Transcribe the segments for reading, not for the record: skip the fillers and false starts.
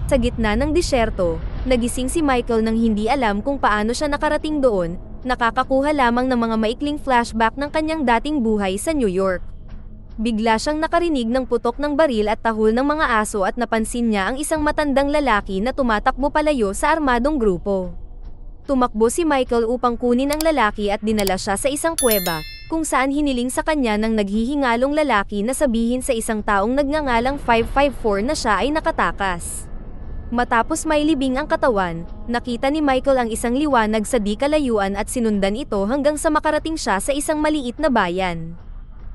Sa gitna ng disyerto, nagising si Michael nang hindi alam kung paano siya nakarating doon, nakakakuha lamang ng mga maikling flashback ng kanyang dating buhay sa New York. Bigla siyang nakarinig ng putok ng baril at tahol ng mga aso at napansin niya ang isang matandang lalaki na tumatakbo palayo sa armadong grupo. Tumakbo si Michael upang kunin ang lalaki at dinala siya sa isang kuweba, kung saan hiniling sa kanya ng naghihingalong lalaki na sabihin sa isang taong nagngangalang 554 na siya ay nakatakas. Matapos may libing ang katawan, nakita ni Michael ang isang liwanag sa di kalayuan at sinundan ito hanggang sa makarating siya sa isang maliit na bayan.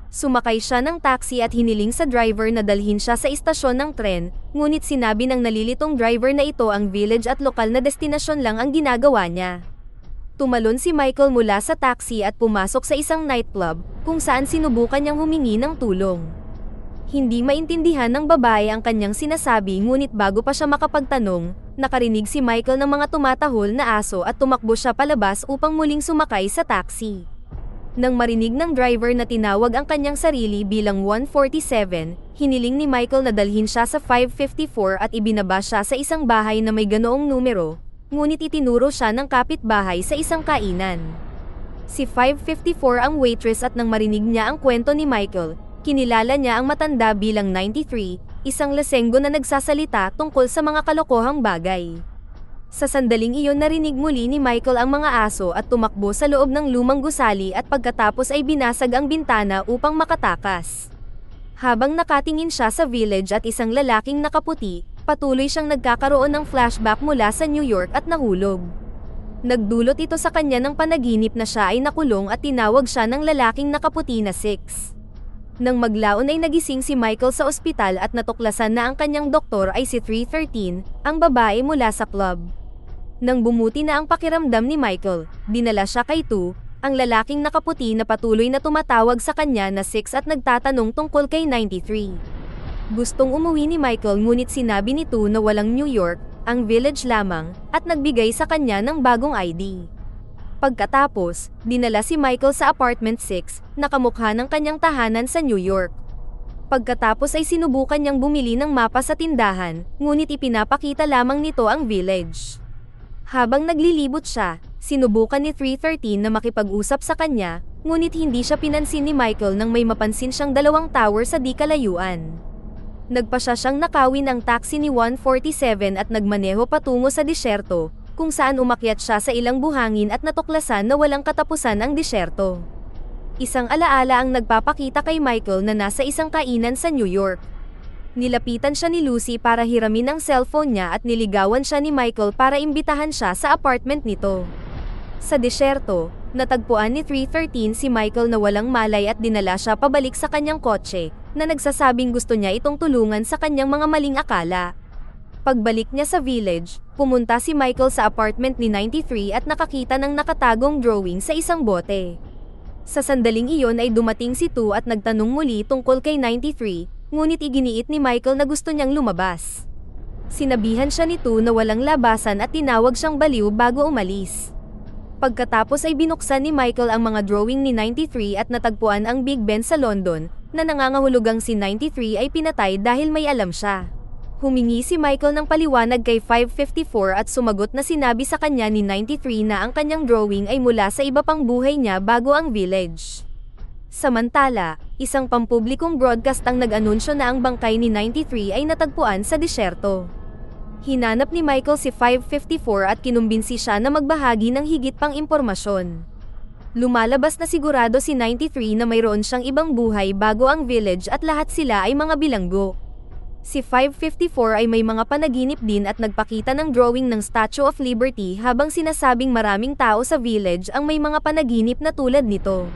Sumakay siya ng taxi at hiniling sa driver na dalhin siya sa istasyon ng tren, ngunit sinabi ng nalilitong driver na ito ang village at lokal na destinasyon lang ang ginagawa niya. Tumalon si Michael mula sa taxi at pumasok sa isang nightclub, kung saan sinubukan niyang humingi ng tulong. Hindi maintindihan ng babae ang kanyang sinasabi ngunit bago pa siya makapagtanong, nakarinig si Michael ng mga tumatahol na aso at tumakbo siya palabas upang muling sumakay sa taxi. Nang marinig ng driver na tinawag ang kanyang sarili bilang 147, hiniling ni Michael na dalhin siya sa 554 at ibinaba siya sa isang bahay na may ganoong numero, ngunit itinuro siya ng kapitbahay sa isang kainan. Si 554 ang waitress at nang marinig niya ang kwento ni Michael, kinilala niya ang matanda bilang 93, isang lasenggo na nagsasalita tungkol sa mga kalokohang bagay. Sa sandaling iyon narinig muli ni Michael ang mga aso at tumakbo sa loob ng lumang gusali at pagkatapos ay binasag ang bintana upang makatakas. Habang nakatingin siya sa village at isang lalaking nakaputi, patuloy siyang nagkakaroon ng flashback mula sa New York at nahulog. Nagdulot ito sa kanya ng panaginip na siya ay nakulong at tinawag siya ng lalaking nakaputi na Six. Nang maglaon ay nagising si Michael sa ospital at natuklasan na ang kanyang doktor ay si 313, ang babae mula sa club. Nang bumuti na ang pakiramdam ni Michael, dinala siya kay 2, ang lalaking nakaputi na patuloy na tumatawag sa kanya na 6 at nagtatanong tungkol kay 93. Gustong umuwi ni Michael ngunit sinabi ni 2 na walang New York, ang village lamang, at nagbigay sa kanya ng bagong ID. Pagkatapos, dinala si Michael sa apartment 6, na kamukha ng kanyang tahanan sa New York. Pagkatapos ay sinubukan niyang bumili ng mapa sa tindahan, ngunit ipinapakita lamang nito ang village. Habang naglilibot siya, sinubukan ni 313 na makipag-usap sa kanya, ngunit hindi siya pinansin ni Michael nang may mapansin siyang dalawang tower sa di kalayuan. Nagpasya siyang nakawin ang taxi ni 147 at nagmaneho patungo sa disyerto, kung saan umakyat siya sa ilang buhangin at natuklasan na walang katapusan ang disyerto. Isang alaala ang nagpapakita kay Michael na nasa isang kainan sa New York. Nilapitan siya ni Lucy para hiramin ang cellphone niya at niligawan siya ni Michael para imbitahan siya sa apartment nito. Sa disyerto, natagpuan ni 313 si Michael na walang malay at dinala siya pabalik sa kanyang kotse, na nagsasabing gusto niya itong tulungan sa kanyang mga maling akala. Pagbalik niya sa village, pumunta si Michael sa apartment ni 93 at nakakita ng nakatagong drawing sa isang bote. Sa sandaling iyon ay dumating si 2 at nagtanong muli tungkol kay 93, ngunit iginiit ni Michael na gusto niyang lumabas. Sinabihan siya ni 2 na walang labasan at tinawag siyang baliw bago umalis. Pagkatapos ay binuksan ni Michael ang mga drawing ni 93 at natagpuan ang Big Ben sa London, na nangangahulugang si 93 ay pinatay dahil may alam siya. Humingi si Michael ng paliwanag kay 554 at sumagot na sinabi sa kanya ni 93 na ang kanyang drawing ay mula sa iba pang buhay niya bago ang village. Samantala, isang pampublikong broadcast ang nag-anunsyo na ang bangkay ni 93 ay natagpuan sa disyerto. Hinanap ni Michael si 554 at kinumbinsi siya na magbahagi ng higit pang impormasyon. Lumalabas na sigurado si 93 na mayroon siyang ibang buhay bago ang village at lahat sila ay mga bilanggo. Si 554 ay may mga panaginip din at nagpakita ng drawing ng Statue of Liberty habang sinasabing maraming tao sa village ang may mga panaginip na tulad nito.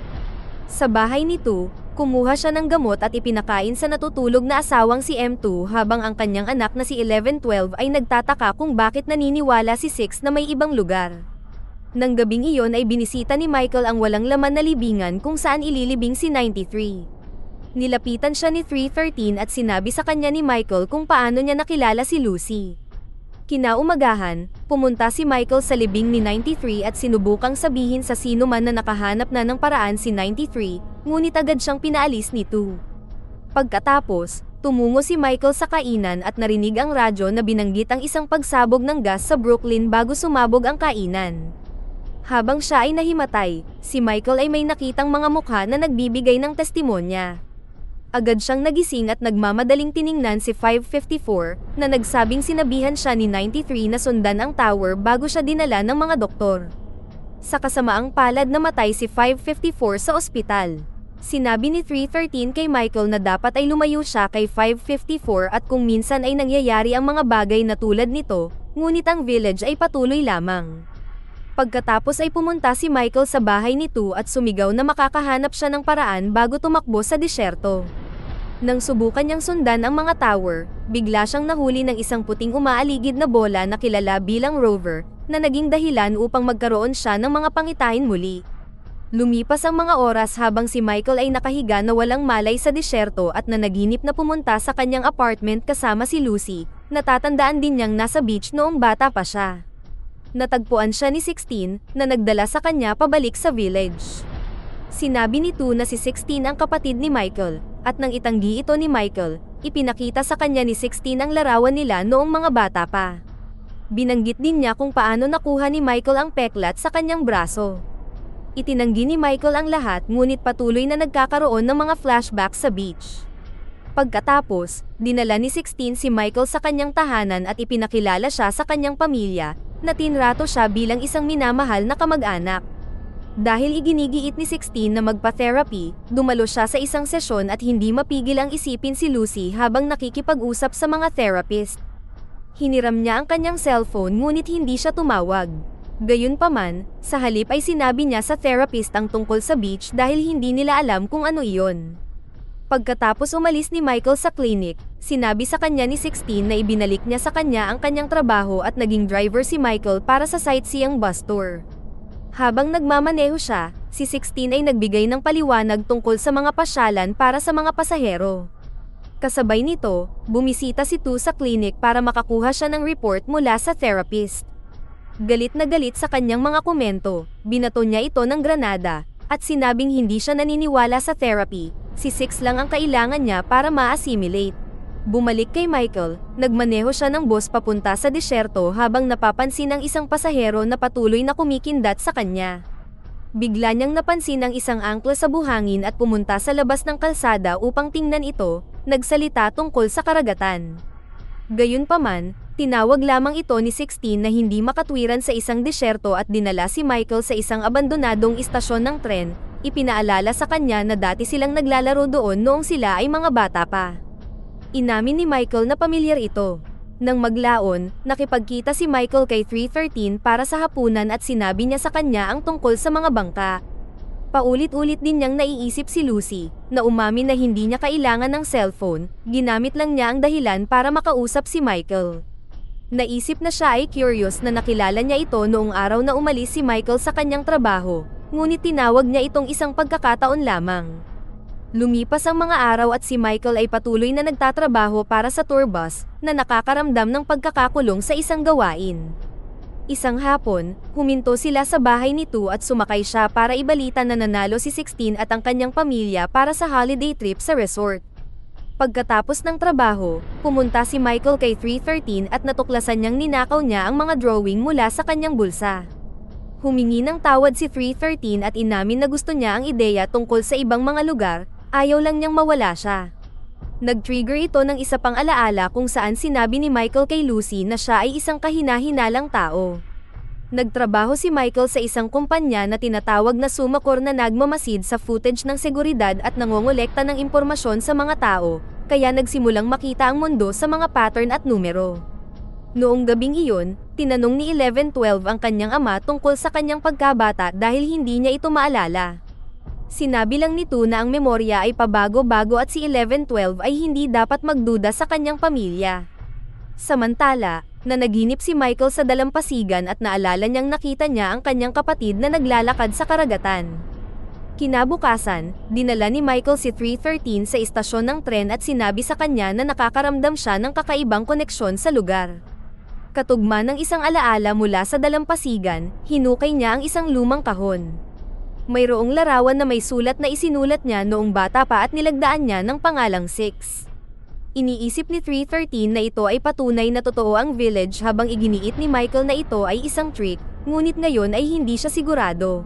Sa bahay nito, kumuha siya ng gamot at ipinakain sa natutulog na asawang si M2 habang ang kanyang anak na si 1112 ay nagtataka kung bakit naniniwala si 6 na may ibang lugar. Nang gabing iyon ay binisita ni Michael ang walang laman na libingan kung saan ililibing si 93. Nilapitan siya ni 313 at sinabi sa kanya ni Michael kung paano niya nakilala si Lucy. Kinaumagahan, pumunta si Michael sa libing ni 93 at sinubukang sabihin sa sino man na nakahanap na ng paraan si 93, ngunit agad siyang pinaalis ni 2. Pagkatapos, Tumungo si Michael sa kainan at narinig ang radyo na binanggit ang isang pagsabog ng gas sa Brooklyn bago sumabog ang kainan. Habang siya ay nahimatay, si Michael ay may nakitang mga mukha na nagbibigay ng testimonya. Agad siyang nagising at nagmamadaling tiningnan si 554, na nagsabing sinabihan siya ni 93 na sundan ang tower bago siya dinala ng mga doktor. Sa kasamaang palad namatay si 554 sa ospital. Sinabi ni 313 kay Michael na dapat ay lumayo siya kay 554 at kung minsan ay nangyayari ang mga bagay na tulad nito, ngunit ang village ay patuloy lamang. Pagkatapos ay pumunta si Michael sa bahay nito at sumigaw na makakahanap siya ng paraan bago tumakbo sa disyerto. Nang subukan niyang sundan ang mga tower, bigla siyang nahuli ng isang puting umaaligid na bola na kilala bilang rover, na naging dahilan upang magkaroon siya ng mga pangitain muli. Lumipas ang mga oras habang si Michael ay nakahiga na walang malay sa disyerto at nanaginip na pumunta sa kanyang apartment kasama si Lucy, natatandaan din niyang nasa beach noong bata pa siya. Natagpuan siya ni 16, na nagdala sa kanya pabalik sa village. Sinabi nito na si 16 ang kapatid ni Michael, at nang itanggi ito ni Michael, ipinakita sa kanya ni 16 ang larawan nila noong mga bata pa. Binanggit din niya kung paano nakuha ni Michael ang peklat sa kanyang braso. Itinanggi ni Michael ang lahat ngunit patuloy na nagkakaroon ng mga flashbacks sa beach. Pagkatapos, dinala ni 16 si Michael sa kanyang tahanan at ipinakilala siya sa kanyang pamilya, na tinrato siya bilang isang minamahal na kamag-anak. Dahil iginigiit ni 16 na magpa-therapy, dumalo siya sa isang sesyon at hindi mapigil ang isipin si Lucy habang nakikipag-usap sa mga therapist. Hiniram niya ang kanyang cellphone ngunit hindi siya tumawag. Gayunpaman, sa halip ay sinabi niya sa therapist ang tungkol sa beach dahil hindi nila alam kung ano iyon. Pagkatapos umalis ni Michael sa clinic, sinabi sa kanya ni 16 na ibinalik niya sa kanya ang kanyang trabaho at naging driver si Michael para sa sightseeing bus tour. Habang nagmamaneho siya, si 16 ay nagbigay ng paliwanag tungkol sa mga pasyalan para sa mga pasahero. Kasabay nito, bumisita si Tu sa clinic para makakuha siya ng report mula sa therapist. Galit na galit sa kanyang mga komento, binato niya ito ng granada, at sinabing hindi siya naniniwala sa therapy, si 6 lang ang kailangan niya para ma-assimilate. Bumalik kay Michael, nagmaneho siya ng bus papunta sa disyerto habang napapansin ang isang pasahero na patuloy na kumikindat sa kanya. Bigla niyang napansin ang isang angkla sa buhangin at pumunta sa labas ng kalsada upang tingnan ito, nagsalita tungkol sa karagatan. Gayunpaman, tinawag lamang ito ni 16 na hindi makatwiran sa isang disyerto at dinala si Michael sa isang abandonadong istasyon ng tren, ipinaalala sa kanya na dati silang naglalaro doon noong sila ay mga bata pa. Inamin ni Michael na pamilyar ito. Nang maglaon, nakipagkita si Michael kay 313 para sa hapunan at sinabi niya sa kanya ang tungkol sa mga bangka. Paulit-ulit din niyang naiisip si Lucy, na umamin na hindi niya kailangan ng cellphone, ginamit lang niya ang dahilan para makausap si Michael. Naisip na siya ay curious na nakilala niya ito noong araw na umalis si Michael sa kanyang trabaho, ngunit tinawag niya itong isang pagkakataon lamang. Lumipas ang mga araw at si Michael ay patuloy na nagtatrabaho para sa tour bus, na nakakaramdam ng pagkakakulong sa isang gawain. Isang hapon, huminto sila sa bahay ni Tu at sumakay siya para ibalita na nanalo si 16 at ang kanyang pamilya para sa holiday trip sa resort. Pagkatapos ng trabaho, pumunta si Michael kay 313 at natuklasan niyang ninakaw niya ang mga drawing mula sa kanyang bulsa. Humingi ng tawad si 313 at inamin na gusto niya ang ideya tungkol sa ibang mga lugar, ayaw lang niyang mawala siya. Nag-trigger ito ng isa pang alaala kung saan sinabi ni Michael kay Lucy na siya ay isang kahina-hinalang tao. Nagtrabaho si Michael sa isang kumpanya na tinatawag na Sumakor na nagmamasid sa footage ng seguridad at nangongolekta ng impormasyon sa mga tao, kaya nagsimulang makita ang mundo sa mga pattern at numero. Noong gabing iyon, tinanong ni 1112 ang kanyang ama tungkol sa kanyang pagkabata dahil hindi niya ito maalala. Sinabi lang nito na ang memorya ay pabago-bago at si 1112 ay hindi dapat magduda sa kanyang pamilya. Samantala, nanaginip si Michael sa dalampasigan at naalala niyang nakita niya ang kanyang kapatid na naglalakad sa karagatan. Kinabukasan, dinala ni Michael si 313 sa istasyon ng tren at sinabi sa kanya na nakakaramdam siya ng kakaibang koneksyon sa lugar. Katugma ng isang alaala mula sa dalampasigan, hinukay niya ang isang lumang kahon. Mayroong larawan na may sulat na isinulat niya noong bata pa at nilagdaan niya ng pangalang 6. Iniisip ni 313 na ito ay patunay na totoo ang village habang iginiit ni Michael na ito ay isang trick, ngunit ngayon ay hindi siya sigurado.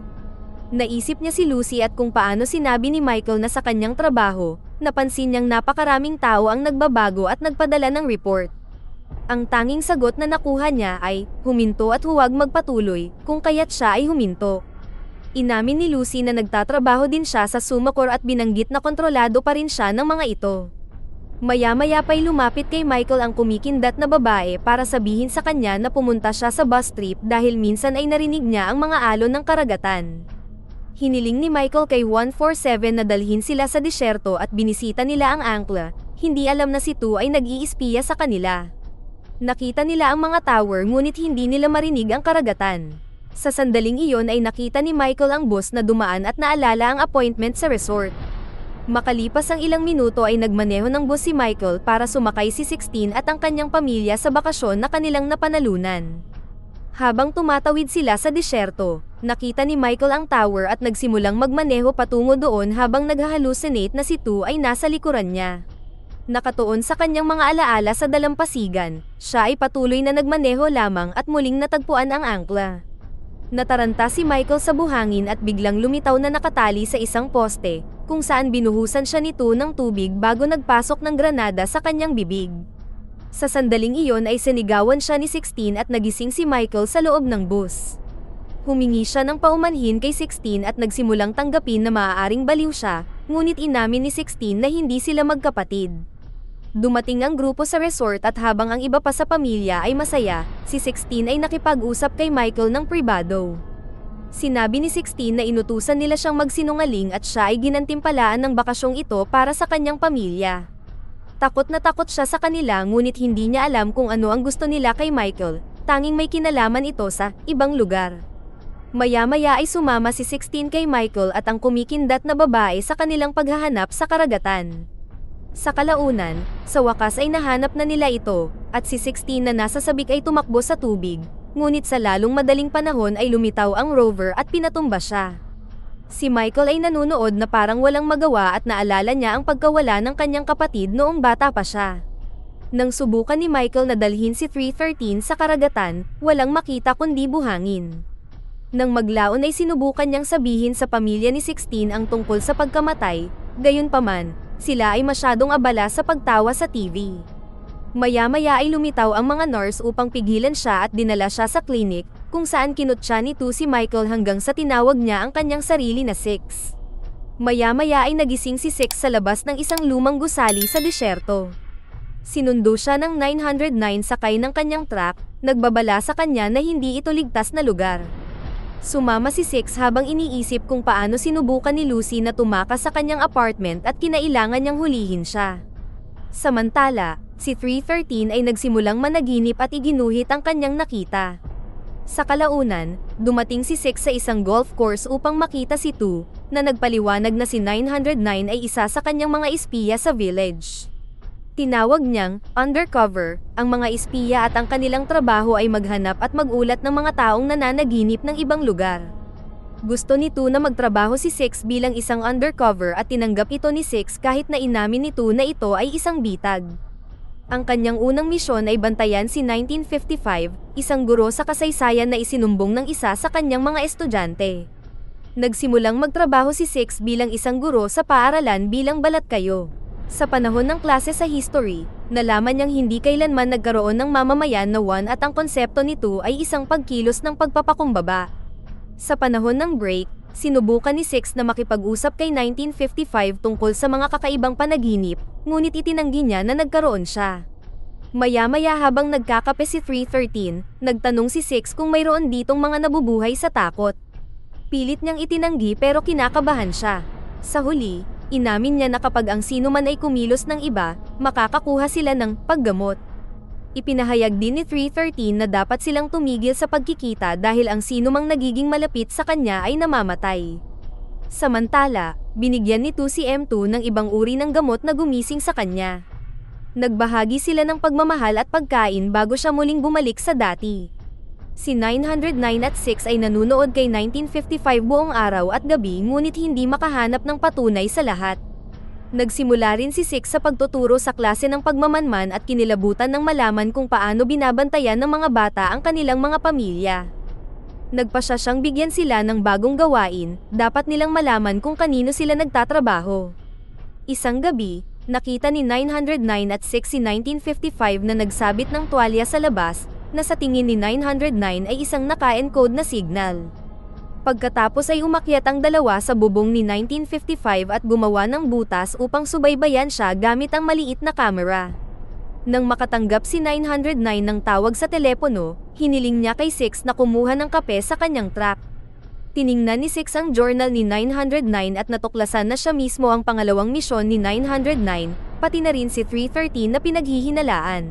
Naisip niya si Lucy at kung paano sinabi ni Michael na sa kanyang trabaho, napansin niyang napakaraming tao ang nagbabago at nagpadala ng report. Ang tanging sagot na nakuha niya ay, huminto at huwag magpatuloy, kung kaya't siya ay huminto. Inamin ni Lucy na nagtatrabaho din siya sa Sumacor at binanggit na kontrolado pa rin siya ng mga ito. Maya-maya pa'y lumapit kay Michael ang kumikindat na babae para sabihin sa kanya na pumunta siya sa bus trip dahil minsan ay narinig niya ang mga alon ng karagatan. Hiniling ni Michael kay 147 na dalhin sila sa disyerto at binisita nila ang angkla, hindi alam na si Tu ay nag-iispiya sa kanila. Nakita nila ang mga tower ngunit hindi nila marinig ang karagatan. Sa sandaling iyon ay nakita ni Michael ang bus na dumaan at naalala ang appointment sa resort. Makalipas ang ilang minuto ay nagmaneho ng bus si Michael para sumakay si 16 at ang kanyang pamilya sa bakasyon na kanilang napanalunan. Habang tumatawid sila sa disyerto, nakita ni Michael ang tower at nagsimulang magmaneho patungo doon habang naghahalusinate na si Tu ay nasa likuran niya. Nakatuon sa kanyang mga alaala sa dalampasigan, siya ay patuloy na nagmaneho lamang at muling natagpuan ang angkla. Nataranta si Michael sa buhangin at biglang lumitaw na nakatali sa isang poste, kung saan binuhusan siya nito ng tubig bago nagpasok ng granada sa kanyang bibig. Sa sandaling iyon ay sinigawan siya ni 16 at nagising si Michael sa loob ng bus. Humingi siya ng paumanhin kay 16 at nagsimulang tanggapin na maaaring baliw siya, ngunit inamin ni 16 na hindi sila magkapatid. Dumating ang grupo sa resort at habang ang iba pa sa pamilya ay masaya, si 16 ay nakipag-usap kay Michael ng pribado. Sinabi ni 16 na inutusan nila siyang magsinungaling at siya ay ginantimpalaan ng bakasyong ito para sa kanyang pamilya. Takot na takot siya sa kanila ngunit hindi niya alam kung ano ang gusto nila kay Michael, tanging may kinalaman ito sa ibang lugar. Maya-maya ay sumama si 16 kay Michael at ang kumikindat na babae sa kanilang paghahanap sa karagatan. Sa kalaunan, sa wakas ay nahanap na nila ito, at si 16 na nasa sabik ay tumakbo sa tubig, ngunit sa lalong madaling panahon ay lumitaw ang rover at pinatumba siya. Si Michael ay nanunood na parang walang magawa at naalala niya ang pagkawala ng kanyang kapatid noong bata pa siya. Nang subukan ni Michael na dalhin si 313 sa karagatan, walang makita kundi buhangin. Nang maglaon ay sinubukan niyang sabihin sa pamilya ni 16 ang tungkol sa pagkamatay, gayunpaman, sila ay masyadong abala sa pagtawa sa TV. Maya-maya ay lumitaw ang mga nurse upang pigilan siya at dinala siya sa klinik, kung saan kinutya nito si Michael hanggang sa tinawag niya ang kanyang sarili na Six. Maya-maya ay nagising si Six sa labas ng isang lumang gusali sa disyerto. Sinundo siya ng 909 sakay ng kanyang truck, nagbabala sa kanya na hindi ito ligtas na lugar. Sumama si Six habang iniisip kung paano sinubukan ni Lucy na tumakas sa kanyang apartment at kinailangan niyang hulihin siya. Samantala, si 313 ay nagsimulang managinip at iginuhit ang kanyang nakita. Sa kalaunan, dumating si Six sa isang golf course upang makita si Tu, na nagpaliwanag na si 909 ay isa sa kanyang mga espiya sa village. Tinawag niyang undercover ang mga espiya at ang kanilang trabaho ay maghanap at magulat ng mga taong nananaginip ng ibang lugar. Gusto nito na magtrabaho si Six bilang isang undercover at tinanggap ito ni Six kahit na inamin nito na ito ay isang bitag. Ang kanyang unang misyon ay bantayan si 1955, isang guro sa kasaysayan na isinumbong ng isa sa kanyang mga estudyante. Nagsimulang magtrabaho si Six bilang isang guro sa paaralan bilang balat kayo. Sa panahon ng klase sa history, nalaman niyang hindi kailanman nagkaroon ng mamamayan na one at ang konsepto nito ay isang pagkilos ng pagpapakumbaba. Sa panahon ng break, sinubukan ni Six na makipag-usap kay 1955 tungkol sa mga kakaibang panaginip, ngunit itinanggi niya na nagkaroon siya. Maya-maya habang nagkakape si 313, nagtanong si Six kung mayroon ditong mga nabubuhay sa takot. Pilit niyang itinanggi pero kinakabahan siya. Sa huli, inamin niya na kapag ang sino man ay kumilos ng iba, makakakuha sila ng paggamot. Ipinahayag din ni 313 na dapat silang tumigil sa pagkikita dahil ang sino mang nagiging malapit sa kanya ay namamatay. Samantala, binigyan nito si M2 ng ibang uri ng gamot na gumising sa kanya. Nagbahagi sila ng pagmamahal at pagkain bago siya muling bumalik sa dati. Si 909 at 6 ay nanunood kay 1955 buong araw at gabi ngunit hindi makahanap ng patunay sa lahat. Nagsimula rin si Six sa pagtuturo sa klase ng pagmamanman at kinilabutan ng malaman kung paano binabantayan ng mga bata ang kanilang mga pamilya. Nagpasya siyang bigyan sila ng bagong gawain, dapat nilang malaman kung kanino sila nagtatrabaho. Isang gabi, nakita ni 909 at 6 si 1955 na nagsabit ng tuwalya sa labas, na sa tingin ni 909 ay isang naka-encode na signal. Pagkatapos ay umakyat ang dalawa sa bubong ni 1955 at gumawa ng butas upang subaybayan siya gamit ang maliit na kamera. Nang makatanggap si 909 ng tawag sa telepono, hiniling niya kay Six na kumuha ng kape sa kanyang truck. Tiningnan ni Six ang journal ni 909 at natuklasan na siya mismo ang pangalawang misyon ni 909, pati na rin si 313 na pinaghihinalaan.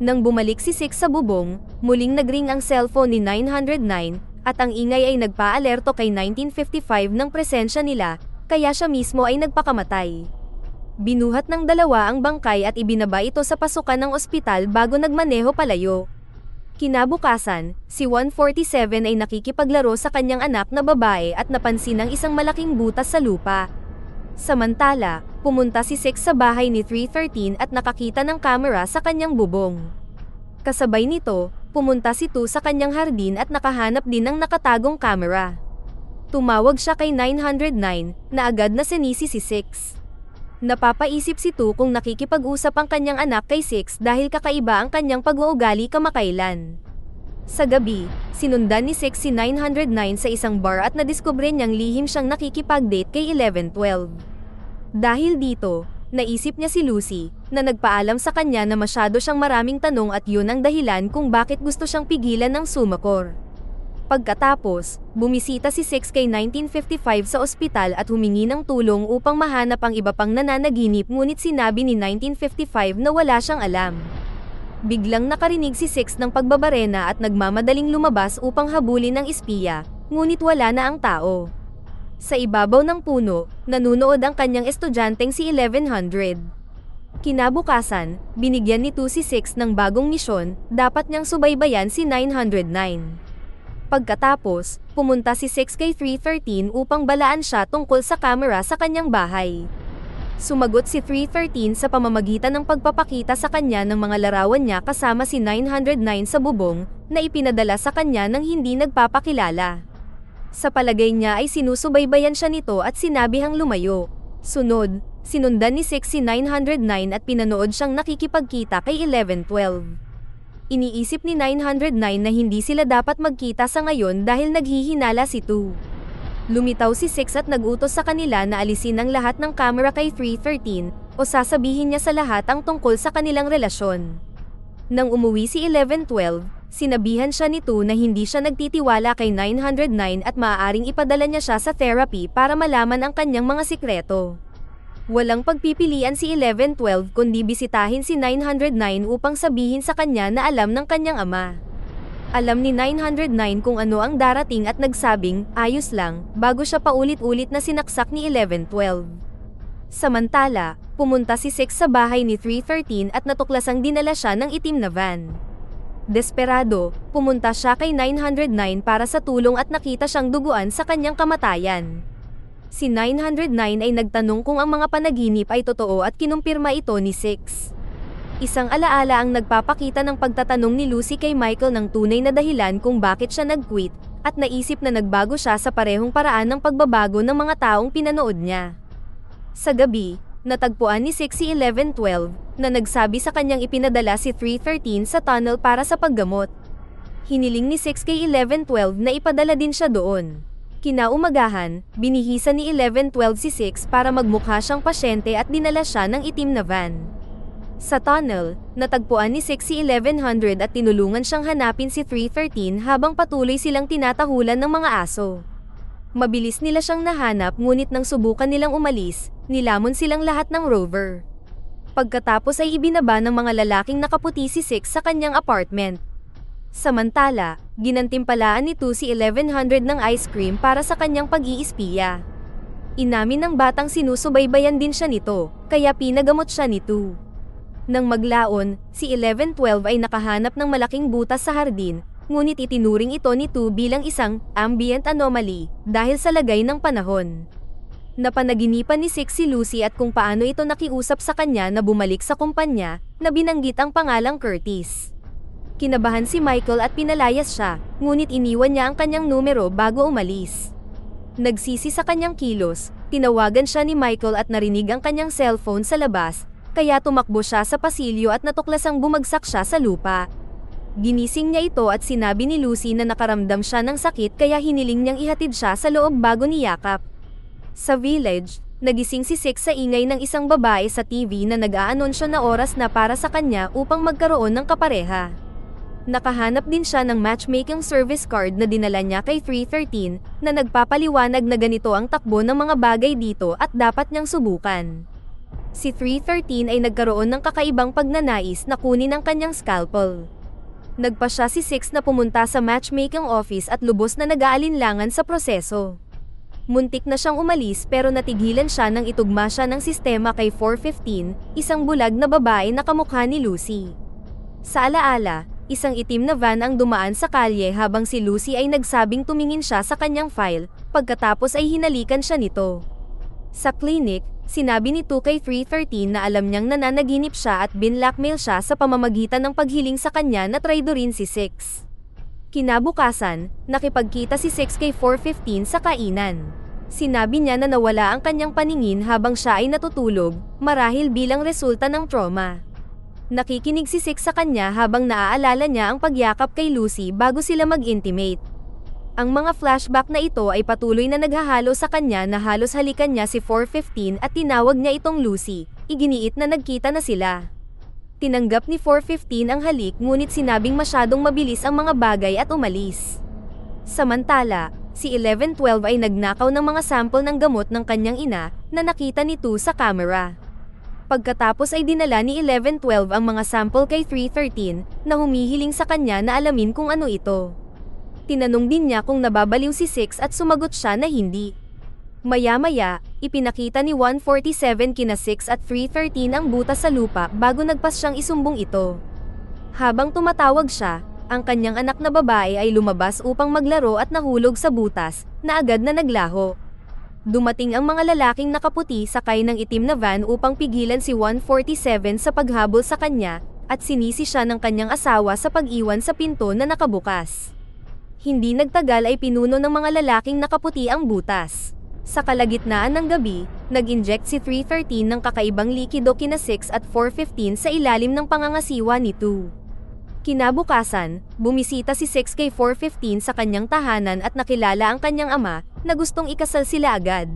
Nang bumalik si Six sa bubong, muling nagring ang cellphone ni 909, at ang ingay ay nagpa-alerto kay 1955 ng presensya nila, kaya siya mismo ay nagpakamatay. Binuhat ng dalawa ang bangkay at ibinaba ito sa pasukan ng ospital bago nagmaneho palayo. Kinabukasan, si 147 ay nakikipaglaro sa kanyang anak na babae at napansin ang isang malaking butas sa lupa. Samantala, pumunta si Six sa bahay ni 313 at nakakita ng kamera sa kanyang bubong. Kasabay nito, pumunta si 2 sa kanyang hardin at nakahanap din ng nakatagong kamera. Tumawag siya kay 909, na agad na sinisi si 6. Napapaisip si 2 kung nakikipag-usap ang kanyang anak kay 6 dahil kakaiba ang kanyang pag-uugali kamakailan. Sa gabi, sinundan ni 6 si 909 sa isang bar at nadiskubre niyang lihim siyang nakikipag-date kay 1112. Dahil dito, naisip niya si Lucy, na nagpaalam sa kanya na masyado siyang maraming tanong at yun ang dahilan kung bakit gusto siyang pigilan ng sumakor. Pagkatapos, bumisita si Six kay 1955 sa ospital at humingi ng tulong upang mahanap ang iba pang nananaginip ngunit sinabi ni 1955 na wala siyang alam. Biglang nakarinig si Six ng pagbabarena at nagmamadaling lumabas upang habulin ang espiya, ngunit wala na ang tao. Sa ibabaw ng puno, nanunood ang kanyang estudyanteng si 1100. Kinabukasan, binigyan ni 2 si 6 ng bagong misyon, dapat niyang subaybayan si 909. Pagkatapos, pumunta si 6 kay 313 upang balaan siya tungkol sa kamera sa kanyang bahay. Sumagot si 313 sa pamamagitan ng pagpapakita sa kanya ng mga larawan niya kasama si 909 sa bubong, na ipinadala sa kanya ng hindi nagpapakilala. Sa palagay niya ay sinusubaybayan siya nito at sinabihang lumayo. Sunod, sinundan ni 6 si 909 at pinanood siyang nakikipagkita kay 1112. Iniisip ni 909 na hindi sila dapat magkita sa ngayon dahil naghihinala si 2. Lumitaw si 6 at nagutos sa kanila na alisin ang lahat ng camera kay 313 o sasabihin niya sa lahat ang tungkol sa kanilang relasyon. Nang umuwi si 1112, sinabihan siya ni 2 na hindi siya nagtitiwala kay 909 at maaaring ipadala niya siya sa therapy para malaman ang kanyang mga sikreto. Walang pagpipilian si 1112 kundi bisitahin si 909 upang sabihin sa kanya na alam ng kanyang ama. Alam ni 909 kung ano ang darating at nagsabing, ayos lang, bago siya paulit-ulit na sinaksak ni 1112. Samantala, pumunta si 6 sa bahay ni 313 at natuklasang dinala siya ng itim na van. Desperado, pumunta siya kay 909 para sa tulong at nakita siyang duguan sa kanyang kamatayan. Si 909 ay nagtanong kung ang mga panaginip ay totoo at kinumpirma ito ni 6. Isang alaala ang nagpapakita ng pagtatanong ni Lucy kay Michael ng tunay na dahilan kung bakit siya nag-quit, at naisip na nagbago siya sa parehong paraan ng pagbabago ng mga taong pinanood niya. Sa gabi, natagpuan ni 6 si 1112, na nagsabi sa kanyang ipinadala si 313 sa tunnel para sa paggamot. Hiniling ni 6 kay 1112 na ipadala din siya doon. Kinaumagahan, binihisan ni 1112 si 6 para magmukha siyang pasyente at dinala siya ng itim na van. Sa tunnel, natagpuan ni 6 si 1100 at tinulungan siyang hanapin si 313 habang patuloy silang tinatahulan ng mga aso. Mabilis nila siyang nahanap ngunit nang subukan nilang umalis, nilamon silang lahat ng rover. Pagkatapos ay ibinaba ng mga lalaking nakaputi si 6 sa kanyang apartment. Samantala, ginantimpalaan ni 2 si 1100 ng ice cream para sa kanyang pag-iispiya. Inamin ng batang sinusubaybayan din siya nito, kaya pinagamot siya ni 2. Nang maglaon, si 1112 ay nakahanap ng malaking butas sa hardin, ngunit itinuring ito ni 2 bilang isang ambient anomaly dahil sa lagay ng panahon. Napanaginipan ni Six si Lucy at kung paano ito nakiusap sa kanya na bumalik sa kumpanya, na binanggit ang pangalang Curtis. Kinabahan si Michael at pinalayas siya, ngunit iniwan niya ang kanyang numero bago umalis. Nagsisi sa kanyang kilos, tinawagan siya ni Michael at narinig ang kanyang cellphone sa labas, kaya tumakbo siya sa pasilyo at natuklasang bumagsak siya sa lupa. Ginising niya ito at sinabi ni Lucy na nakaramdam siya ng sakit kaya hiniling niyang ihatid siya sa loob bago niyakap. Sa village, nagising si Six sa ingay ng isang babae sa TV na nag-aanunsyo na oras na para sa kanya upang magkaroon ng kapareha. Nakahanap din siya ng matchmaking service card na dinala niya kay 313 na nagpapaliwanag na ganito ang takbo ng mga bagay dito at dapat niyang subukan. Si 313 ay nagkaroon ng kakaibang pagnanais na kunin ang kanyang scalpel. Nagpa siya si Six na pumunta sa matchmaking office at lubos na nag-aalinlangan sa proseso. Muntik na siyang umalis pero natigilan siya nang itugma siya ng sistema kay 415, isang bulag na babae na kamukha ni Lucy. Sa alaala, isang itim na van ang dumaan sa kalye habang si Lucy ay nagsabing tumingin siya sa kanyang file, pagkatapos ay hinalikan siya nito. Sa clinic, sinabi nito kay 313 na alam niyang nananaginip siya at binlackmail siya sa pamamagitan ng paghiling sa kanya na traidorin si Six. Kinabukasan, nakipagkita si Six kay 415 sa kainan. Sinabi niya na nawala ang kanyang paningin habang siya ay natutulog, marahil bilang resulta ng trauma. Nakikinig si Six sa kanya habang naaalala niya ang pagyakap kay Lucy bago sila mag-intimate. Ang mga flashback na ito ay patuloy na naghahalo sa kanya na halos halikan niya si 415 at tinawag niya itong Lucy, iginiit na nagkita na sila. Tinanggap ni 415 ang halik ngunit sinabing masyadong mabilis ang mga bagay at umalis. Samantala, si 1112 ay nagnakaw ng mga sample ng gamot ng kanyang ina na nakita ni 2 sa camera. Pagkatapos ay dinala ni 1112 ang mga sample kay 313 na humihiling sa kanya na alamin kung ano ito. Tinanong din niya kung nababaliw si Six at sumagot siya na hindi. Maya-maya, ipinakita ni 147 kina 6 at 313 ang butas sa lupa bago nagpas siyang isumbong ito. Habang tumatawag siya, ang kanyang anak na babae ay lumabas upang maglaro at nahulog sa butas, na agad na naglaho. Dumating ang mga lalaking nakaputi sakay ng itim na van upang pigilan si 147 sa paghabol sa kanya, at sinisi siya ng kanyang asawa sa pag-iwan sa pinto na nakabukas. Hindi nagtagal ay pinuno ng mga lalaking nakaputi ang butas. Sa kalagitnaan ng gabi, nag-inject si 313 ng kakaibang likido kina 6 at 415 sa ilalim ng pangangasiwa ni 2. Kinabukasan, bumisita si 6 kay 415 sa kanyang tahanan at nakilala ang kanyang ama, na gustong ikasal sila agad.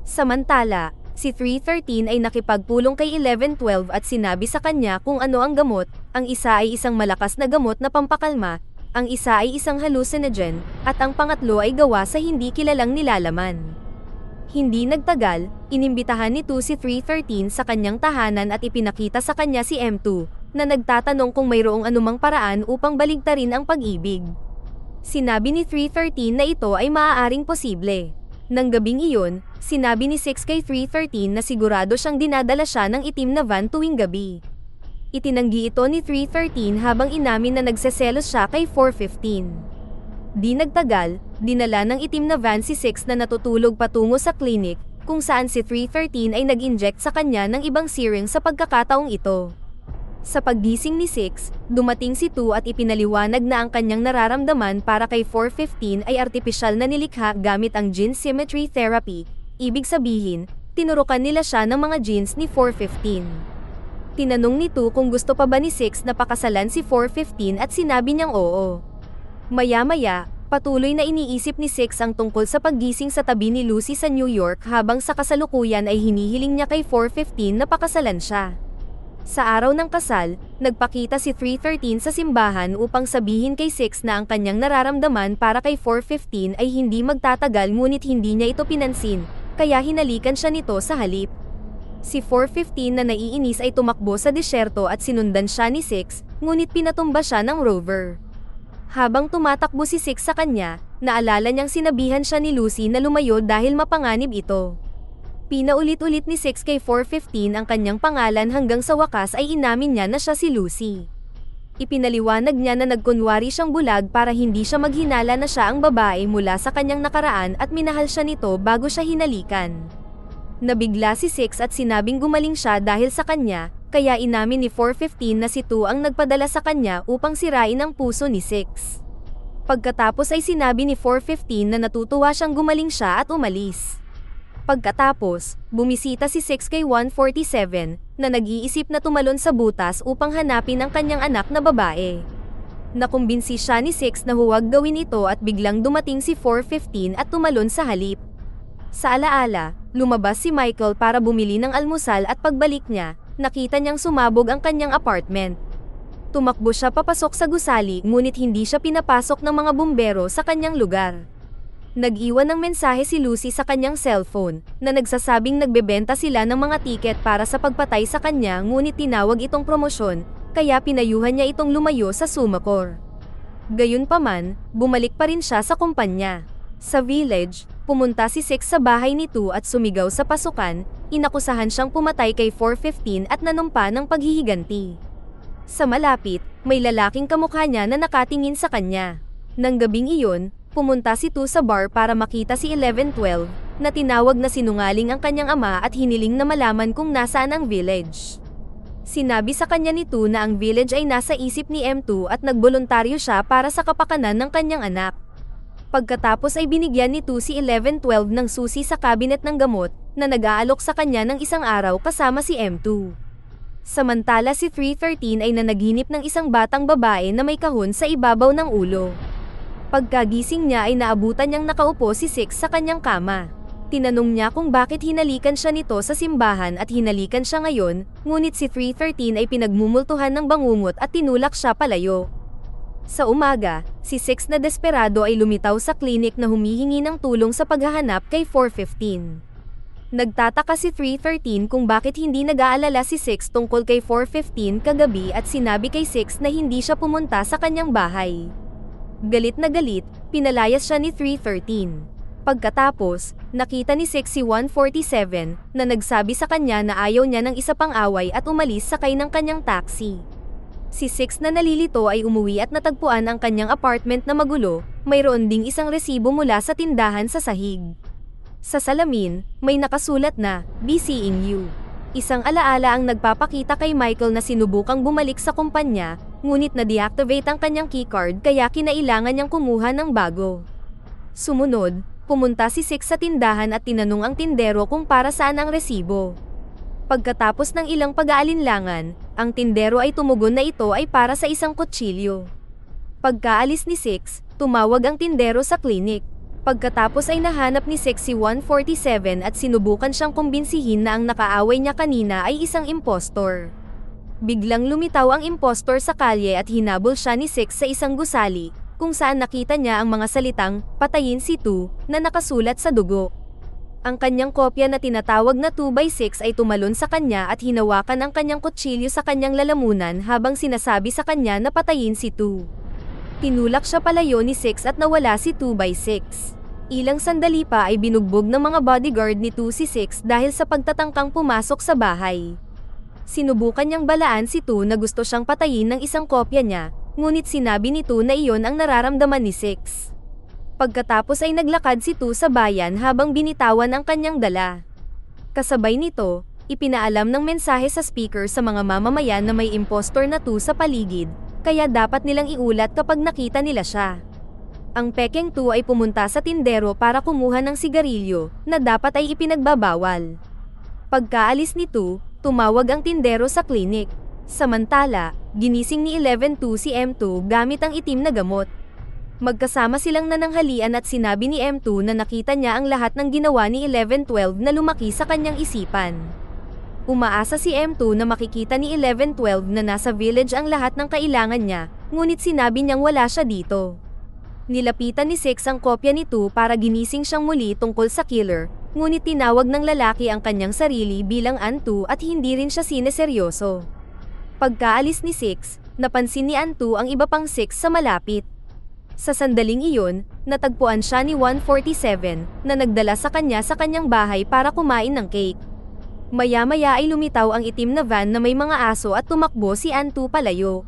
Samantala, si 313 ay nakipagpulong kay 1112 at sinabi sa kanya kung ano ang gamot, ang isa ay isang malakas na gamot na pampakalma, ang isa ay isang hallucinogen, at ang pangatlo ay gawa sa hindi kilalang nilalaman. Hindi nagtagal, inimbitahan ni 2 si 313 sa kanyang tahanan at ipinakita sa kanya si M2, na nagtatanong kung mayroong anumang paraan upang baligtarin ang pag-ibig. Sinabi ni 313 na ito ay maaaring posible. Nang gabing iyon, sinabi ni 6 kay 313 na sigurado siyang dinadala siya ng itim na van tuwing gabi. Itinanggi ito ni 313 habang inamin na nagseselos siya kay 415. Di nagtagal, dinala ng itim na van si 6 na natutulog patungo sa clinic, kung saan si 313 ay nag-inject sa kanya ng ibang syringe sa pagkakataong ito. Sa paggising ni 6, dumating si 2 at ipinaliwanag na ang kanyang nararamdaman para kay 415 ay artipisyal na nilikha gamit ang gene symmetry therapy, ibig sabihin, tinurukan nila siya ng mga genes ni 415. Tinanong ni 2 kung gusto pa ba ni 6 na pakasalan si 415 at sinabi niyang oo. Maya-maya, patuloy na iniisip ni 6 ang tungkol sa paggising sa tabi ni Lucy sa New York habang sa kasalukuyan ay hinihiling niya kay 415 na pakasalan siya. Sa araw ng kasal, nagpakita si 313 sa simbahan upang sabihin kay 6 na ang kanyang nararamdaman para kay 415 ay hindi magtatagal ngunit hindi niya ito pinansin, kaya hinalikan siya nito sa halip. Si 415 na naiinis ay tumakbo sa disyerto at sinundan siya ni 6, ngunit pinatumba siya ng rover. Habang tumatakbo si 6 sa kanya, naalala niyang sinabihan siya ni Lucy na lumayo dahil mapanganib ito. Pinaulit-ulit ni 6 kay 415 ang kanyang pangalan hanggang sa wakas ay inamin niya na siya si Lucy. Ipinaliwanag niya na nagkunwari siyang bulag para hindi siya maghinala na siya ang babae mula sa kanyang nakaraan at minahal siya nito bago siya hinalikan. Nabigla si 6 at sinabing gumaling siya dahil sa kanya, kaya inamin ni 415 na si 2 ang nagpadala sa kanya upang sirain ang puso ni 6. Pagkatapos ay sinabi ni 415 na natutuwa siyang gumaling siya at umalis. Pagkatapos, bumisita si 6 kay 147, na nag-iisip na tumalon sa butas upang hanapin ang kanyang anak na babae. Nakumbinsi siya ni 6 na huwag gawin ito at biglang dumating si 415 at tumalon sa halip. Sa alaala, lumabas si Michael para bumili ng almusal at pagbalik niya, nakita niyang sumabog ang kanyang apartment. Tumakbo siya papasok sa gusali ngunit hindi siya pinapasok ng mga bumbero sa kanyang lugar. Nag-iwan ng mensahe si Lucy sa kanyang cellphone, na nagsasabing nagbebenta sila ng mga tiket para sa pagpatay sa kanya ngunit tinawag itong promosyon, kaya pinayuhan niya itong lumayo sa Sumacor. Gayunpaman, bumalik pa rin siya sa kumpanya. Sa village, pumunta si 6 sa bahay ni 2 at sumigaw sa pasukan, inakusahan siyang pumatay kay 415 at nanumpa ng paghihiganti. Sa malapit, may lalaking kamukha niya na nakatingin sa kanya. Nang gabing iyon, pumunta si 2 sa bar para makita si 1112, na tinawag na sinungaling ang kanyang ama at hiniling na malaman kung nasaan ang village. Sinabi sa kanya ni 2 na ang village ay nasa isip ni M2 at nagboluntaryo siya para sa kapakanan ng kanyang anak. Pagkatapos ay binigyan ni 2 si 1112 ng susi sa kabinet ng gamot, na nag-aalok sa kanya ng isang araw kasama si M2. Samantala si 313 ay nanaginip ng isang batang babae na may kahon sa ibabaw ng ulo. Pagkagising niya ay naabutan niyang nakaupo si 6 sa kanyang kama. Tinanong niya kung bakit hinalikan siya nito sa simbahan at hinalikan siya ngayon, ngunit si 313 ay pinagmumultuhan ng bangungot at tinulak siya palayo. Sa umaga, si 6 na desperado ay lumitaw sa klinik na humihingi ng tulong sa paghahanap kay 415. Nagtataka si 313 kung bakit hindi nag-aalala si 6 tungkol kay 415 kagabi at sinabi kay 6 na hindi siya pumunta sa kanyang bahay. Galit na galit, pinalayas siya ni 313. Pagkatapos, nakita ni 6 si 147 na nagsabi sa kanya na ayaw niya ng isa pang away at umalis sakay ng kanyang taxi. Si 6 na nalilito ay umuwi at natagpuan ang kanyang apartment na magulo, mayroon ding isang resibo mula sa tindahan sa sahig. Sa salamin, may nakasulat na, "Be seeing you." Isang alaala ang nagpapakita kay Michael na sinubukang bumalik sa kumpanya, ngunit na-deactivate ang kanyang keycard kaya kinailangan niyang kumuha ng bago. Sumunod, pumunta si 6 sa tindahan at tinanong ang tindero kung para saan ang resibo. Pagkatapos ng ilang pag-aalinlangan, ang tindero ay tumugon na ito ay para sa isang kutsilyo. Pagkaalis ni 6, tumawag ang tindero sa klinik. Pagkatapos ay nahanap ni 6 si 147 at sinubukan siyang kumbinsihin na ang nakaaway niya kanina ay isang impostor. Biglang lumitaw ang impostor sa kalye at hinabol siya ni 6 sa isang gusali, kung saan nakita niya ang mga salitang, "Patayin si 2", na nakasulat sa dugo. Ang kanyang kopya na tinatawag na 2x6 ay tumalon sa kanya at hinawakan ang kanyang kutsilyo sa kanyang lalamunan habang sinasabi sa kanya na patayin si 2. Tinulak siya palayo ni 6 at nawala si 2x6. Ilang sandali pa ay binugbog ng mga bodyguard ni 2 si 6 dahil sa pagtatangkang pumasok sa bahay. Sinubukan niyang balaan si 2 na gusto siyang patayin ng isang kopya niya, ngunit sinabi ni 2 na iyon ang nararamdaman ni 6. Pagkatapos ay naglakad si 2 sa bayan habang binitawan ang kanyang dala. Kasabay nito, ipinaalam ng mensahe sa speaker sa mga mamamayan na may impostor na 2 sa paligid, kaya dapat nilang iulat kapag nakita nila siya. Ang pekeng 2 ay pumunta sa tindero para kumuha ng sigarilyo, na dapat ay ipinagbabawal. Pagkaalis ni 2, tumawag ang tindero sa klinik. Samantala, ginising ni 11-2 si M2 gamit ang itim na gamot. Magkasama silang nananghalian at sinabi ni M2 na nakita niya ang lahat ng ginawa ni 11-12 na lumaki sa kanyang isipan. Umaasa si M2 na makikita ni 11-12 na nasa village ang lahat ng kailangan niya, ngunit sinabi niyang wala siya dito. Nilapitan ni 6 ang kopya ni 2 para ginising siyang muli tungkol sa killer, ngunit tinawag ng lalaki ang kanyang sarili bilang Antu at hindi rin siya sineseryoso. Pagkaalis ni 6, napansin ni Antu ang iba pang 6 sa malapit. Sa sandaling iyon, natagpuan siya ni 147 na nagdala sa kanyang bahay para kumain ng cake. Maya-maya ay lumitaw ang itim na van na may mga aso at tumakbo si Antu palayo.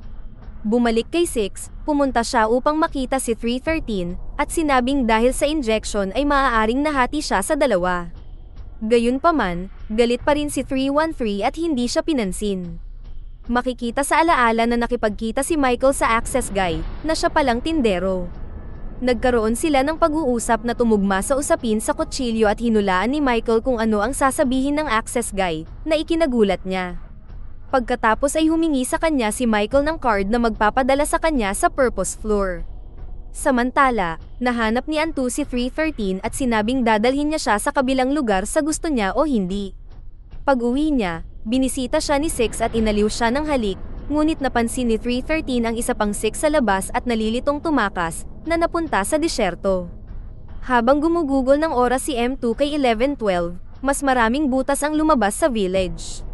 Bumalik kay 6, pumunta siya upang makita si 313 at sinabing dahil sa injection ay maaaring nahati siya sa dalawa. Gayunpaman, galit pa rin si 313 at hindi siya pinansin. Makikita sa alaala na nakipagkita si Michael sa access guy, na siya palang tindero. Nagkaroon sila ng pag-uusap na tumugma sa usapin sa kutsilyo at hinulaan ni Michael kung ano ang sasabihin ng access guy, na ikinagulat niya. Pagkatapos ay humingi sa kanya si Michael ng card na magpapadala sa kanya sa purpose floor. Samantala, nahanap ni Antu si 313 at sinabing dadalhin niya siya sa kabilang lugar sa gusto niya o hindi. Pag-uwi niya, binisita siya ni Six at inaliw siya ng halik, ngunit napansin ni 313 ang isa pang Six sa labas at nalilitong tumakas, na napunta sa disyerto. Habang gumugugol ng oras si M2 kay 1112, mas maraming butas ang lumabas sa village.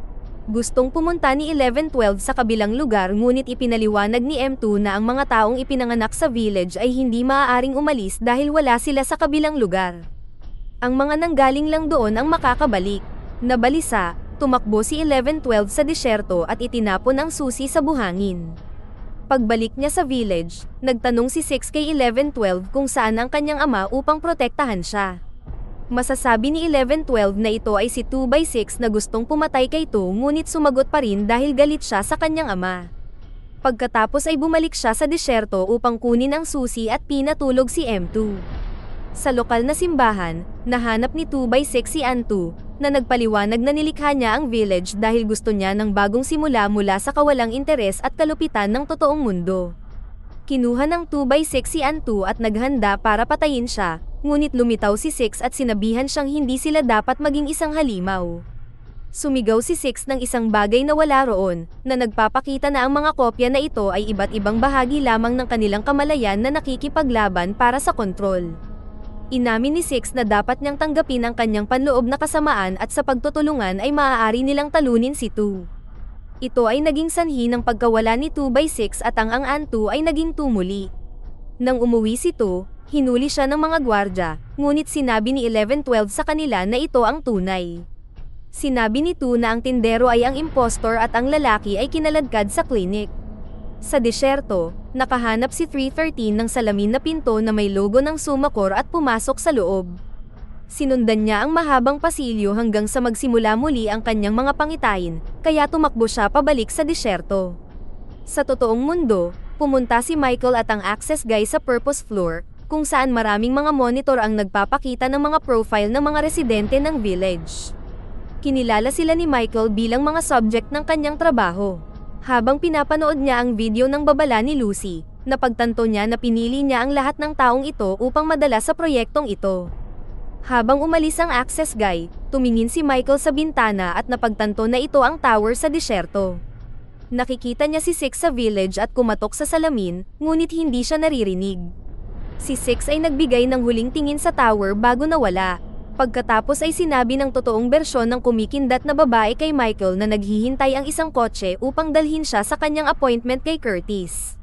Gustong pumunta ni 1112 sa kabilang lugar ngunit ipinaliwanag ni M2 na ang mga taong ipinanganak sa village ay hindi maaaring umalis dahil wala sila sa kabilang lugar. Ang mga nanggaling lang doon ang makakabalik. Nabalisa, tumakbo si 1112 sa disyerto at itinapon ang susi sa buhangin. Pagbalik niya sa village, nagtanong si 6 kay 1112 kung saan ang kanyang ama upang protektahan siya. Masasabi ni 1112 na ito ay si 2x6 na gustong pumatay kay 2 ngunit sumagot pa rin dahil galit siya sa kanyang ama. Pagkatapos ay bumalik siya sa disyerto upang kunin ang susi at pinatulog si M2. Sa lokal na simbahan, nahanap ni 2x6 si Antu, na nagpaliwanag na nilikha niya ang village dahil gusto niya ng bagong simula mula sa kawalang interes at kalupitan ng totoong mundo. Kinuha ng 2x6 si Antu at naghanda para patayin siya, ngunit lumitaw si Six at sinabihan siyang hindi sila dapat maging isang halimaw. Sumigaw si Six ng isang bagay na wala roon, na nagpapakita na ang mga kopya na ito ay iba't ibang bahagi lamang ng kanilang kamalayan na nakikipaglaban para sa kontrol. Inamin ni Six na dapat niyang tanggapin ang kanyang panloob na kasamaan at sa pagtutulungan ay maaari nilang talunin si 2. Ito ay naging sanhi ng pagkawala ni 2x6 at ang Antu ay naging tumuli. Nang umuwi si 2, hinuli siya ng mga gwardya, ngunit sinabi ni 1112 sa kanila na ito ang tunay. Sinabi ni 2 na ang tindero ay ang impostor at ang lalaki ay kinaladkad sa klinik. Sa disyerto, nakahanap si 313 ng salamin na pinto na may logo ng Sumakor at pumasok sa loob. Sinundan niya ang mahabang pasilyo hanggang sa magsimula muli ang kanyang mga pangitain, kaya tumakbo siya pabalik sa disyerto. Sa totoong mundo, pumunta si Michael at ang access guy sa purpose floor, kung saan maraming mga monitor ang nagpapakita ng mga profile ng mga residente ng village. Kinilala sila ni Michael bilang mga subject ng kanyang trabaho. Habang pinapanood niya ang video ng babala ni Lucy, napagtanto niya na pinili niya ang lahat ng taong ito upang madala sa proyektong ito. Habang umalis ang access guy, tumingin si Michael sa bintana at napagtanto na ito ang tower sa disyerto. Nakikita niya si Six sa village at kumatok sa salamin, ngunit hindi siya naririnig. Si Six ay nagbigay ng huling tingin sa tower bago nawala. Pagkatapos ay sinabi ng totoong bersyon ng kumikindat na babae kay Michael na naghihintay ang isang kotse upang dalhin siya sa kanyang appointment kay Curtis.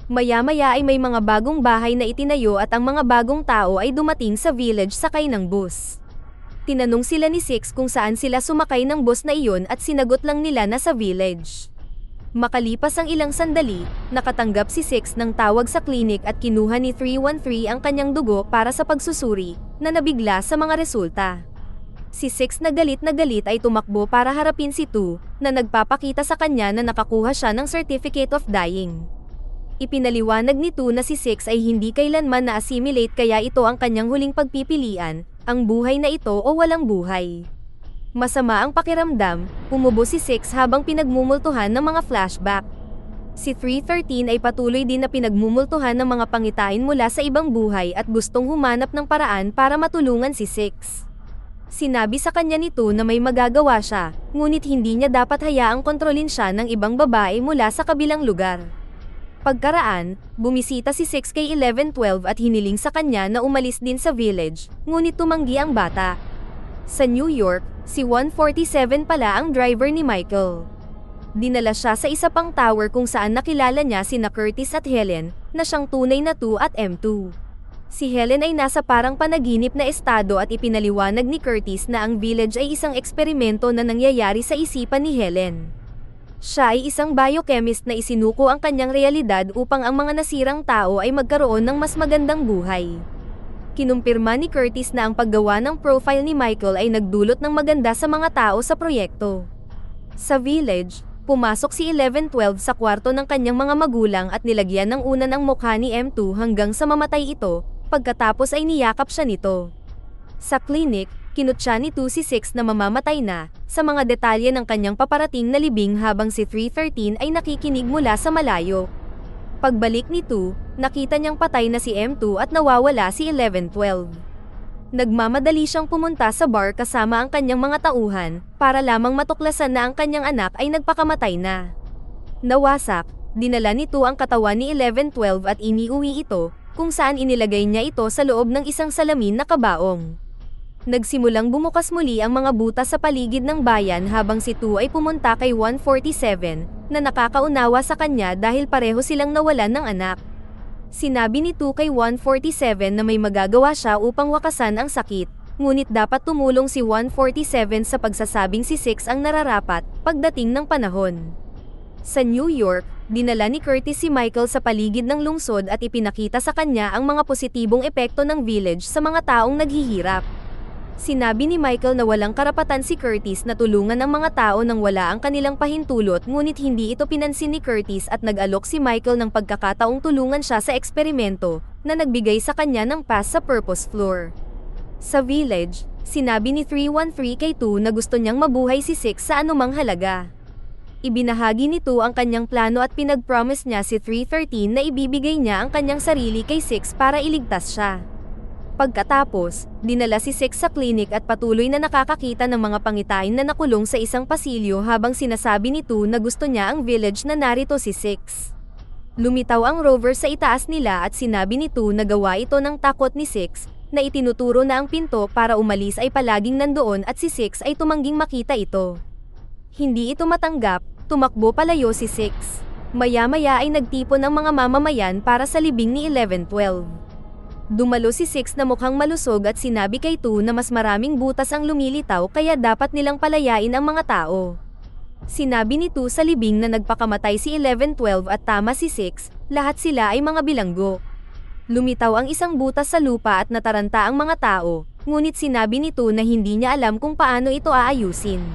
Maya-maya ay may mga bagong bahay na itinayo at ang mga bagong tao ay dumating sa village sakay ng bus. Tinanong sila ni Six kung saan sila sumakay ng bus na iyon at sinagot lang nila na sa village. Makalipas ang ilang sandali, nakatanggap si Six ng tawag sa klinik at kinuha ni 313 ang kanyang dugo para sa pagsusuri, na nabigla sa mga resulta. Si Six na galit ay tumakbo para harapin si 2, na nagpapakita sa kanya na nakakuha siya ng Certificate of Dying. Ipinaliwanag ni 2 na si Six ay hindi kailanman na-assimilate kaya ito ang kanyang huling pagpipilian, ang buhay na ito o walang buhay. Masama ang pakiramdam, umubo si Six habang pinagmumultuhan ng mga flashback. Si 313 ay patuloy din na pinagmumultuhan ng mga pangitain mula sa ibang buhay at gustong humanap ng paraan para matulungan si Six. Sinabi sa kanya nito na may magagawa siya, ngunit hindi niya dapat hayaang kontrolin siya ng ibang babae mula sa kabilang lugar. Pagkaraan, bumisita si Six kay 1112 at hiniling sa kanya na umalis din sa village, ngunit tumanggi ang bata. Sa New York, si 147 pala ang driver ni Michael. Dinala siya sa isa pang tower kung saan nakilala niya sina Curtis at Helen, na siyang tunay na 2 at M2. Si Helen ay nasa parang panaginip na estado at ipinaliwanag ni Curtis na ang village ay isang eksperimento na nangyayari sa isipan ni Helen. Siya ay isang biochemist na isinuko ang kanyang realidad upang ang mga nasirang tao ay magkaroon ng mas magandang buhay. Kinumpirma ni Curtis na ang paggawa ng profile ni Michael ay nagdulot ng maganda sa mga tao sa proyekto. Sa village, pumasok si 11-12 sa kwarto ng kanyang mga magulang at nilagyan ng unan ang mukha ni M2 hanggang sa mamatay ito, pagkatapos ay niyakap siya nito. Sa clinic, kinutya ni 2 si 6 na mamamatay na, sa mga detalye ng kanyang paparating na libing habang si 313 ay nakikinig mula sa malayo. Pagbalik ni 2, nakita niyang patay na si M2 at nawawala si 11-12. Nagmamadali siyang pumunta sa bar kasama ang kanyang mga tauhan, para lamang matuklasan na ang kanyang anak ay nagpakamatay na. Nawasak, dinala ni 2 ang katawan ni 11-12 at iniuwi ito, kung saan inilagay niya ito sa loob ng isang salamin na kabaong. Nagsimulang bumukas muli ang mga butas sa paligid ng bayan habang si 2 ay pumunta kay 147, na nakakaunawa sa kanya dahil pareho silang nawalan ng anak. Sinabi ni 2 kay 147 na may magagawa siya upang wakasan ang sakit, ngunit dapat tumulong si 147 sa pagsasabing si 6 ang nararapat, pagdating ng panahon. Sa New York, dinala ni Curtis si Michael sa paligid ng lungsod at ipinakita sa kanya ang mga positibong epekto ng village sa mga taong naghihirap. Sinabi ni Michael na walang karapatan si Curtis na tulungan ang mga tao nang wala ang kanilang pahintulot, ngunit hindi ito pinansin ni Curtis at nag-alok si Michael ng pagkakataong tulungan siya sa eksperimento, na nagbigay sa kanya ng pass sa purpose floor. Sa village, sinabi ni 313 kay 2 na gusto niyang mabuhay si 6 sa anumang halaga. Ibinahagi ni 2 ang kanyang plano at pinag-promise niya si 313 na ibibigay niya ang kanyang sarili kay 6 para iligtas siya. Pagkatapos, dinala si 6 sa clinic at patuloy na nakakakita ng mga pangitain na nakulong sa isang pasilyo habang sinasabi ni 2 na gusto niya ang village na narito si 6. Lumitaw ang rover sa itaas nila at sinabi ni 2 na gawa ito ng takot ni 6, na itinuturo na ang pinto para umalis ay palaging nandoon at si 6 ay tumangging makita ito. Hindi ito matanggap, tumakbo palayo si 6. Maya-maya ay nagtipon ang mga mamamayan para sa libing ni 11-12. Dumalo si 6 na mukhang malusog at sinabi kay 2 na mas maraming butas ang lumilitaw kaya dapat nilang palayain ang mga tao. Sinabi ni 2 sa libing na nagpakamatay si 11-12 at tama si 6, lahat sila ay mga bilanggo. Lumitaw ang isang butas sa lupa at nataranta ang mga tao, ngunit sinabi ni 2 na hindi niya alam kung paano ito aayusin.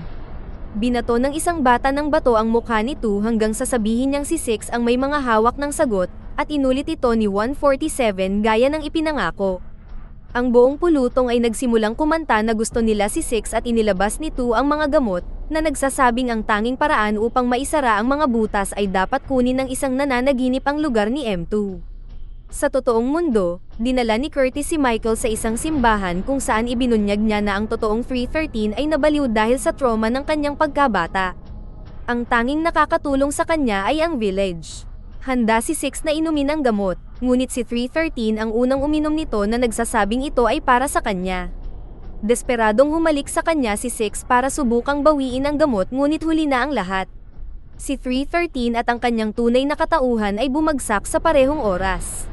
Binato ng isang bata ng bato ang mukha ni 2 hanggang sasabihin niyang si 6 ang may mga hawak ng sagot, at inulit ito ni 147 gaya ng ipinangako. Ang buong pulutong ay nagsimulang kumanta na gusto nila si 6 at inilabas ni 2 ang mga gamot, na nagsasabing ang tanging paraan upang maisara ang mga butas ay dapat kunin ng isang nananaginip ang lugar ni M2. Sa totoong mundo, dinala ni Curtis si Michael sa isang simbahan kung saan ibinunyag niya na ang totoong 313 ay nabaliw dahil sa trauma ng kanyang pagkabata. Ang tanging nakakatulong sa kanya ay ang village. Handa si 6 na inumin ang gamot, ngunit si 313 ang unang uminom nito na nagsasabing ito ay para sa kanya. Desperadong humalik sa kanya si 6 para subukang bawiin ang gamot ngunit huli na ang lahat. Si 313 at ang kanyang tunay na katauhan ay bumagsak sa parehong oras.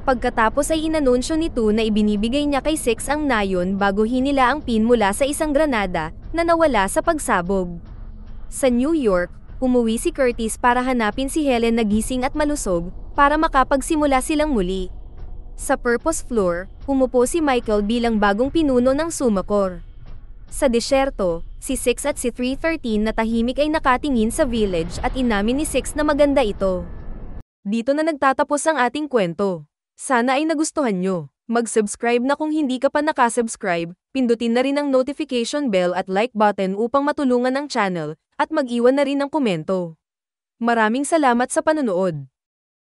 Pagkatapos ay inanunsyo ni 2 na ibinibigay niya kay 6 ang nayon bago hinila ang pin mula sa isang granada, na nawala sa pagsabog. Sa New York, umuwi si Curtis para hanapin si Helen na gising at malusog, para makapagsimula silang muli. Sa purpose floor, umupo si Michael bilang bagong pinuno ng Sumacore. Sa disyerto, si 6 at si 313 na tahimik ay nakatingin sa village at inamin ni 6 na maganda ito. Dito na nagtatapos ang ating kwento. Sana ay nagustuhan nyo. Mag-subscribe na kung hindi ka pa nakasubscribe, pindutin na rin ang notification bell at like button upang matulungan ang channel, at mag-iwan na rin ng komento. Maraming salamat sa panonood.